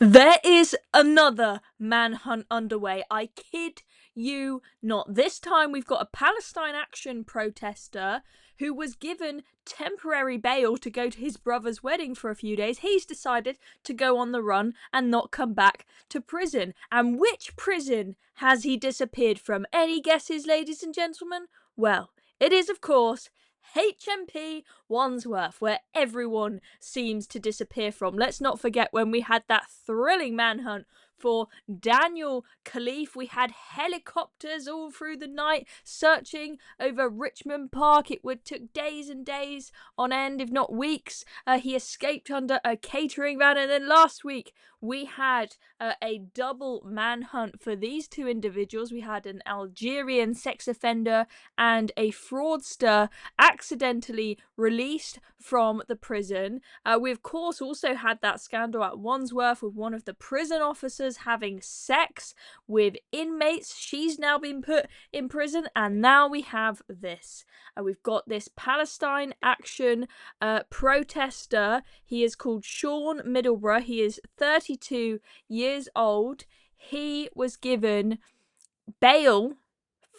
There is another manhunt underway. I kid you not. This time we've got a Palestine Action protester who was given temporary bail to go to his brother's wedding for a few days. He's decided to go on the run and not come back to prison. And which prison has he disappeared from? Any guesses, ladies and gentlemen? Well, it is, of course, HMP Wandsworth, where everyone seems to disappear from. Let's not forget when we had that thrilling manhunt for Daniel Khalif. We had helicopters all through the night searching over Richmond Park. It took days and days on end, if not weeks. He escaped under a catering van, and then last week we had a double manhunt for these two individuals. We had an Algerian sex offender and a fraudster accidentally released from the prison. We of course also had that scandal at Wandsworth with one of the prison officers having sex with inmates. She's now been put in prison, and now we have this. We've got this Palestine Action protester. He is called Sean Middleborough. He is 32 years old. He was given bail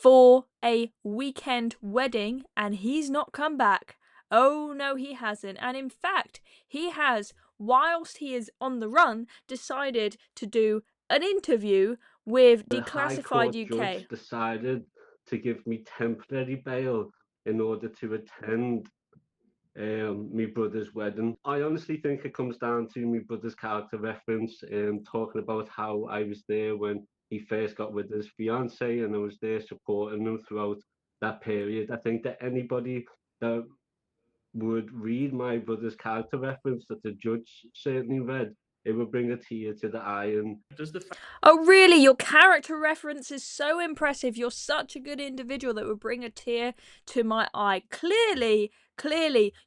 for a weekend wedding, and he's not come back. Oh no, he hasn't. And in fact, he has, whilst he is on the run, decided to do an interview with The High Court Declassified UK. judge decided to give me temporary bail in order to attend my brother's wedding. I honestly think it comes down to my brother's character reference, talking about how I was there when he first got with his fiance, and I was there supporting him throughout that period. I think that anybody that would read my brother's character reference that the judge certainly read, it would bring a tear to the eye. And Oh really? Your character reference is so impressive. You're such a good individual that would bring a tear to my eye. Clearly,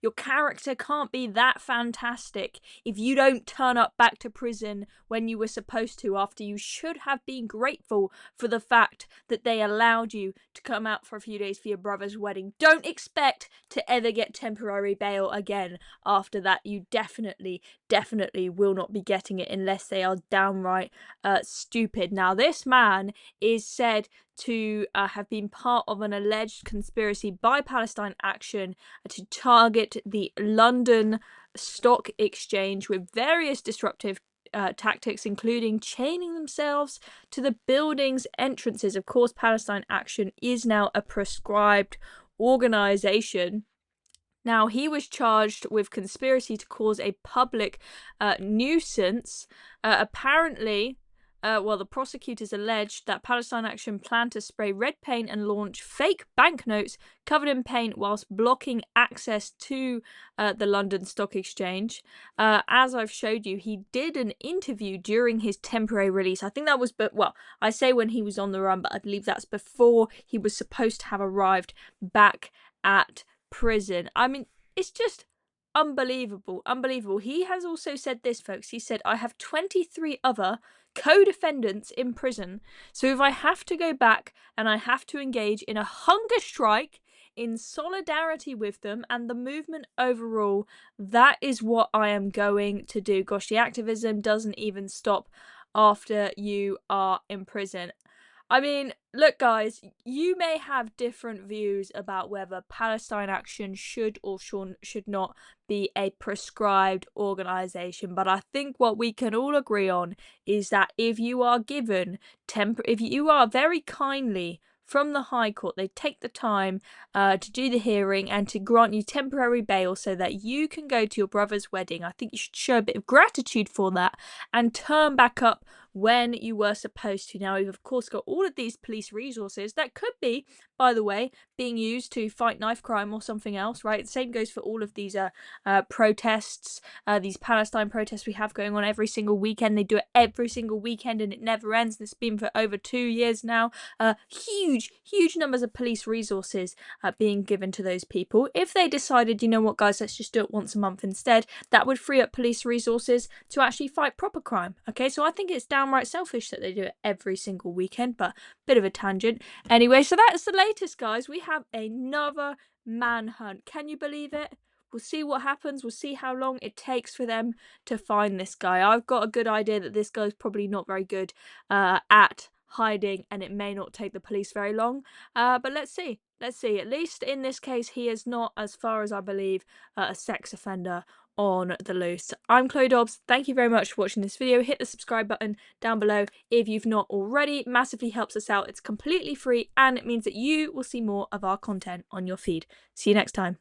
your character can't be that fantastic if you don't turn up back to prison when you were supposed to, after you should have been grateful for the fact that they allowed you to come out for a few days for your brother's wedding. Don't expect to ever get temporary bail again after that. You definitely will not be getting it unless they are downright stupid. Now, this man is said to have been part of an alleged conspiracy by Palestine Action to target the London Stock Exchange with various disruptive tactics, including chaining themselves to the building's entrances. Of course, Palestine Action is now a proscribed organisation. Now, he was charged with conspiracy to cause a public nuisance. Apparently, the prosecutors alleged that Palestine Action planned to spray red paint and launch fake banknotes covered in paint whilst blocking access to the London Stock Exchange. As I've showed you, he did an interview during his temporary release. I think that was, I say when he was on the run, but I believe that's before he was supposed to have arrived back at prison. I mean, it's just unbelievable. He has also said this, folks. He said, I have 23 other co-defendants in prison, so if I have to go back and I have to engage in a hunger strike in solidarity with them and the movement overall, that is what I am going to do. Gosh, the activism doesn't even stop after you are in prison. I mean, look guys, you may have different views about whether Palestine Action should or should not be a proscribed organisation, but I think what we can all agree on is that if you are given if you are very kindly from the High Court, they take the time to do the hearing and to grant you temporary bail so that you can go to your brother's wedding. I think you should show a bit of gratitude for that and turn back up when you were supposed to. Now, we've of course got all of these police resources that could be, by the way, being used to fight knife crime or something else, right? The same goes for all of these protests, these Palestine protests we have going on every single weekend. They do it every single weekend and it never ends. It's been for over 2 years now. Huge numbers of police resources being given to those people. If they decided, you know what guys, let's just do it once a month instead, that would free up police resources to actually fight proper crime. Okay, so I think it's downright selfish that they do it every single weekend, but bit of a tangent. Anyway, so that's the latest, guys. We have another manhunt. Can you believe it? We'll see what happens. We'll see how long it takes for them to find this guy. I've got a good idea that this guy's probably not very good at hiding, and it may not take the police very long. But let's see. Let's see. At least in this case, he is not, as far as I believe, a sex offender on the loose. I'm Chloe Dobbs. Thank you very much for watching this video. Hit the subscribe button down below if you've not already. It massively helps us out. It's completely free, and it means that you will see more of our content on your feed. See you next time.